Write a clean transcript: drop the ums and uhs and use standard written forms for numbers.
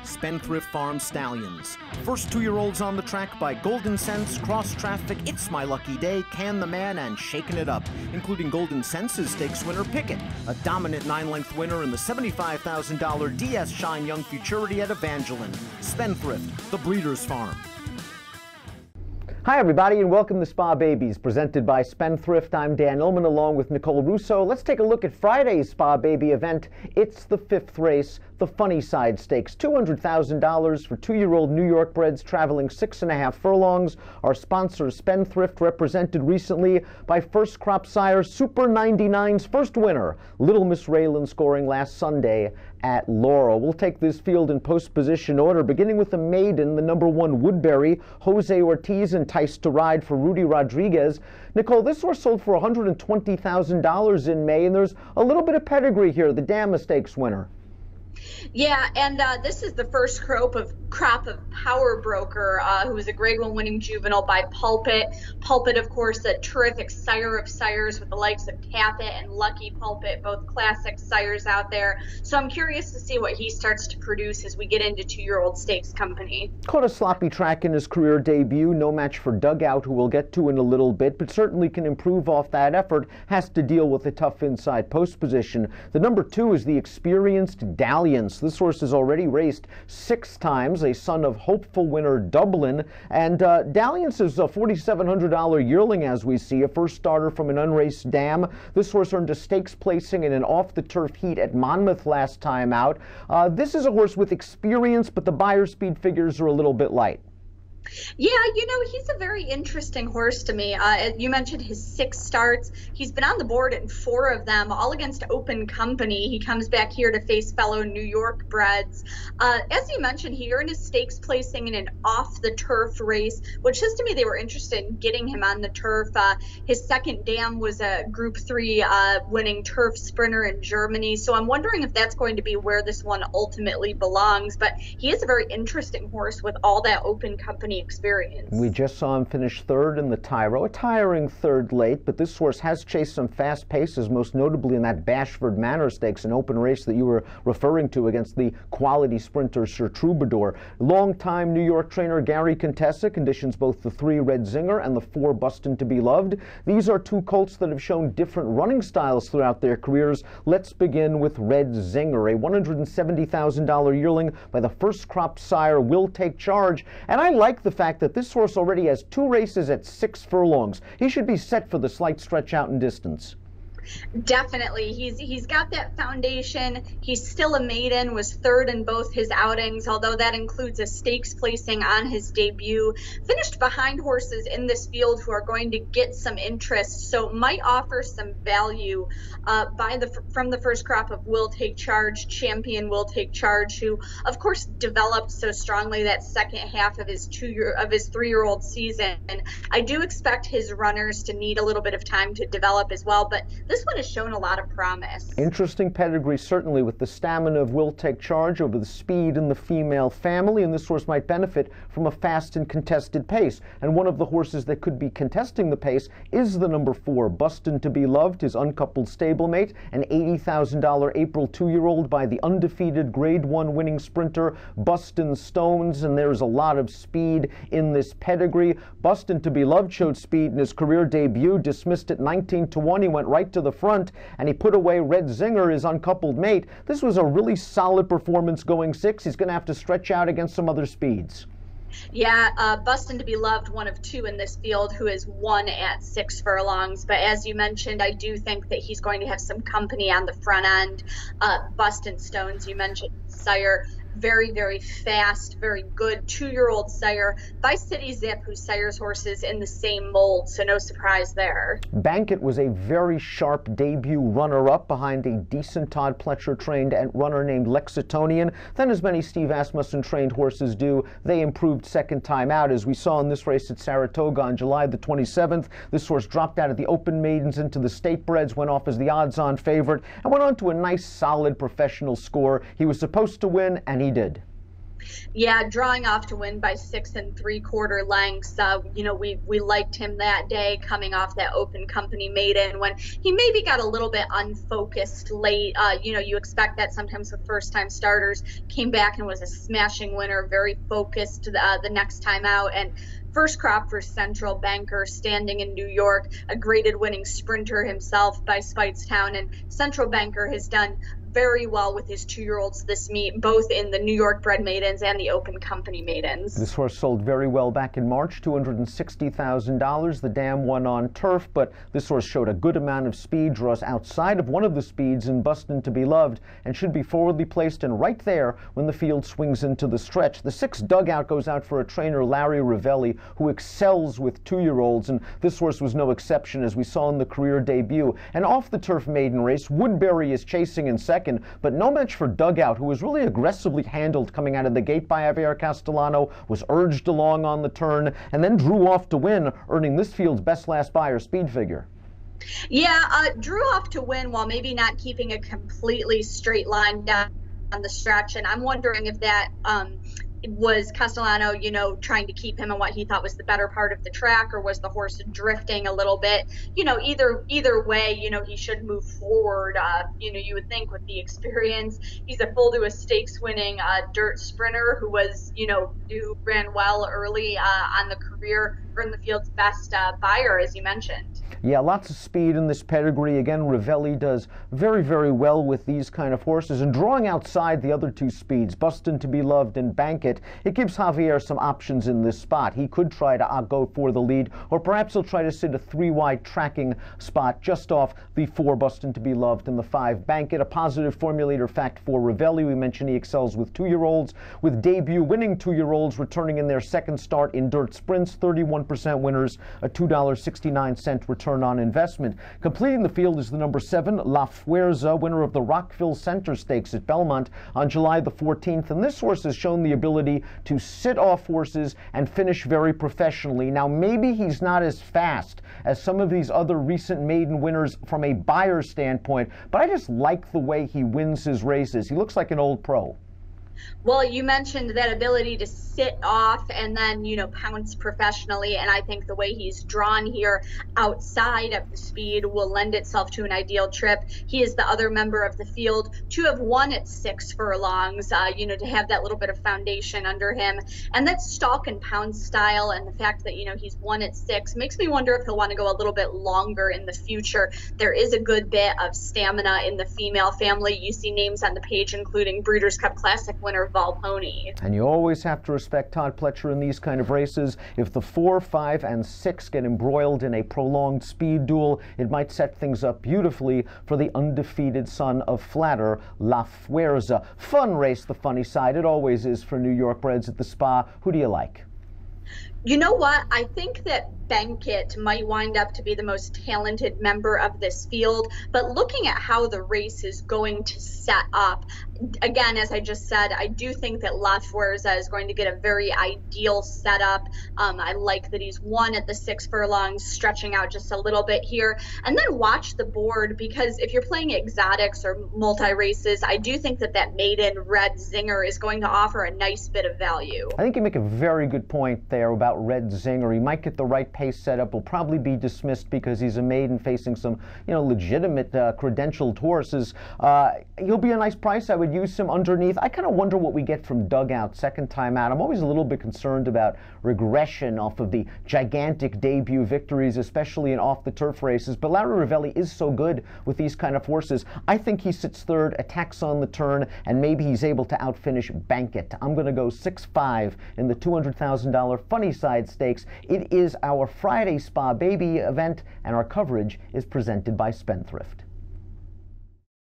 Spendthrift Farm Stallions. First 2-year-olds on the track by Golden Sense, Cross Traffic, It's My Lucky Day, Can the Man, and Shaking It Up, including Golden Sense's stakes winner Pickett, a dominant 9-length winner in the $75,000 DS Shine Young Futurity at Evangeline. Spendthrift, the Breeders' Farm. Hi everybody and welcome to Spa Babies, presented by Spenthrift. I'm Dan Illman along with Nicole Russo. Let's take a look at Friday's Spa Baby event. It's the 5th race, the Funny Cide Stakes. $200,000 for 2-year-old New York breds traveling 6.5 furlongs. Our sponsor Spendthrift, represented recently by first crop sire Super 99's first winner, Little Miss Raylan, scoring last Sunday at Laurel. We'll take this field in post-position order, beginning with the maiden, the number 1 Woodbury. Jose Ortiz enticed to ride for Rudy Rodriguez. Nicole, this horse sold for $120,000 in May, and there's a little bit of pedigree here, the Dama Stakes winner. Yeah, and this is the first crop of Power Broker, who was a Grade 1 winning juvenile by Pulpit. Pulpit, of course, a terrific sire of sires with the likes of Tappet and Lucky Pulpit, both classic sires out there. So I'm curious to see what he starts to produce as we get into 2-year-old stakes company. Caught a sloppy track in his career debut, no match for Dugout, who we'll get to in a little bit, but certainly can improve off that effort, has to deal with a tough inside post position. The number 2 is the experienced Dalliance. This horse has already raced 6 times, a son of hopeful winner Dublin, and Dalliance is a $4,700 yearling, as we see, a first starter from an unraced dam. This horse earned a stakes placing in an off-the-turf heat at Monmouth last time out. This is a horse with experience, but the buyer speed figures are a little bit light. Yeah, you know, he's a very interesting horse to me. You mentioned his 6 starts. He's been on the board in 4 of them, all against open company. He comes back here to face fellow New York breds. As you mentioned, he earned his stakes placing in an off-the-turf race, which says to me they were interested in getting him on the turf. His second dam was a Group 3 winning turf sprinter in Germany, so I'm wondering if that's going to be where this one ultimately belongs. But he is a very interesting horse with all that open company experience. We just saw him finish 3rd in the Tyro, a tiring 3rd late, but this horse has chased some fast paces, most notably in that Bashford Manor Stakes, an open race that you were referring to against the quality sprinter Sir Troubadour. Longtime New York trainer Gary Contessa conditions both the 3 Red Zinger and the 4 Bustin' to be Loved. These are 2 colts that have shown different running styles throughout their careers. Let's begin with Red Zinger, a $170,000 yearling by the first crop sire Will Take Charge, and I like the fact that this horse already has 2 races at 6 furlongs. He should be set for the slight stretch out in distance. Definitely. He's got that foundation. He's still a maiden, was 3rd in both his outings, although that includes a stakes placing on his debut. Finished behind horses in this field who are going to get some interest, so might offer some value from the first crop of Will Take Charge, champion Will Take Charge, who of course developed so strongly that second half of his 3-year-old season. And I do expect his runners to need a little bit of time to develop as well, but this one has shown a lot of promise. Interesting pedigree, certainly, with the stamina of Will Take Charge over the speed in the female family, and this horse might benefit from a fast and contested pace. And one of the horses that could be contesting the pace is the number 4, Bustin' to be Loved, his uncoupled stablemate, an $80,000 April 2-year-old by the undefeated Grade 1 winning sprinter Bustin' Stones, and there's a lot of speed in this pedigree. Bustin' to be Loved showed speed in his career debut, dismissed at 19-1. He went right to the front, and he put away Red Zinger, his uncoupled mate. This was a really solid performance going 6. He's going to have to stretch out against some other speeds. Yeah, Bustin' to be Loved, one of 2 in this field who has won at 6 furlongs. But as you mentioned, I do think that he's going to have some company on the front end. Bustin' Stones, you mentioned sire, very, very fast, very good 2-year-old sire by City Zip, who sires horses in the same mold, so no surprise there. Bankett was a very sharp debut runner-up behind a decent Todd Pletcher-trained runner named Lexitonian. Then, as many Steve Asmussen-trained horses do, they improved second time out, as we saw in this race at Saratoga on July the 27th. This horse dropped out of the open maidens into the state breds, went off as the odds-on favorite, and went on to a nice, solid professional score. He was supposed to win, and he did. Yeah, drawing off to win by 6 3/4 lengths. We liked him that day, coming off that open company maiden when he maybe got a little bit unfocused late. You expect that sometimes with first-time starters. Came back and was a smashing winner, very focused the next time out. And first crop for Central Banker, standing in New York, a graded winning sprinter himself by Speightstown. And Central Banker has done very well with his 2-year-olds this meet, both in the New York bred maidens and the open company maidens. This horse sold very well back in March, $260,000. The dam won on turf, but this horse showed a good amount of speed, draws outside of one of the speeds in Bustin' to Be Loved, and should be forwardly placed and right there when the field swings into the stretch. The 6th dugout goes out for a trainer, Larry Ravelli, who excels with 2-year-olds, and this horse was no exception, as we saw in the career debut. And off the turf maiden race, Woodbury is chasing in second, but no match for Dugout, who was really aggressively handled coming out of the gate by Javier Castellano, was urged along on the turn, and then drew off to win, earning this field's best last buyer speed figure. Yeah, drew off to win while maybe not keeping a completely straight line down the stretch, and I'm wondering if that was Castellano, trying to keep him in what he thought was the better part of the track, or was the horse drifting a little bit? Either way, he should move forward. You would think with the experience, he's a full to a stakes winning dirt sprinter who was, who ran well early on the career, earned the field's best buyer, as you mentioned. Yeah, lots of speed in this pedigree. Again, Ravelli does very, very well with these kind of horses. And drawing outside the other 2 speeds, Bustin' to Be Loved and Bank It, it gives Javier some options in this spot. He could try to go for the lead, or perhaps he'll try to sit a 3-wide tracking spot just off the 4 Bustin' to Be Loved and the 5 Bank It. A positive formulator fact for Ravelli. We mentioned he excels with 2-year-olds, with debut winning 2-year-olds returning in their second start in dirt sprints, 31% winners, a $2.69 return on investment. Completing the field is the number 7, La Fuerza, winner of the Rockville Center Stakes at Belmont on July the 14th. And this horse has shown the ability to sit off horses and finish very professionally. Now, maybe he's not as fast as some of these other recent maiden winners from a buyer standpoint, but I just like the way he wins his races. He looks like an old pro. Well, you mentioned that ability to sit off and then, pounce professionally. And I think the way he's drawn here outside of the speed will lend itself to an ideal trip. He is the other member of the field to have won at 6 furlongs, to have that little bit of foundation under him. And that stalk and pounce style, and the fact that, he's won at 6 makes me wonder if he'll want to go a little bit longer in the future. There is a good bit of stamina in the female family. You see names on the page, including Breeders' Cup Classic winner Volpone. And you always have to respect Todd Pletcher in these kind of races. If the 4, 5, and 6 get embroiled in a prolonged speed duel, it might set things up beautifully for the undefeated son of Flatter, La Fuerza. Fun race, the funny side. It always is for New York breds at the Spa. Who do you like? You know what? I think that Benkett might wind up to be the most talented member of this field, but looking at how the race is going to set up, again, as I just said, I do think that La Fuerza is going to get a very ideal setup. I like that he's won at the 6 furlongs, stretching out just a little bit here, and then watch the board, because if you're playing exotics or multi-races, I do think that that maiden Red Zinger is going to offer a nice bit of value. I think you make a very good point there about Red Zinger. He might get the right pace setup, will probably be dismissed because he's a maiden facing some, legitimate credentialed horses. He'll be a nice price. I would use him underneath. I kind of wonder what we get from Dugout second time out. I'm always a little bit concerned about regression off of the gigantic debut victories, especially in off-the-turf races. But Larry Ravelli is so good with these kind of horses. I think he sits third, attacks on the turn, and maybe he's able to outfinish Bankit. I'm going to go 6-5 in the $200,000 Funny Side Stakes. It is our Friday Spa Baby event, and our coverage is presented by Spenthrift.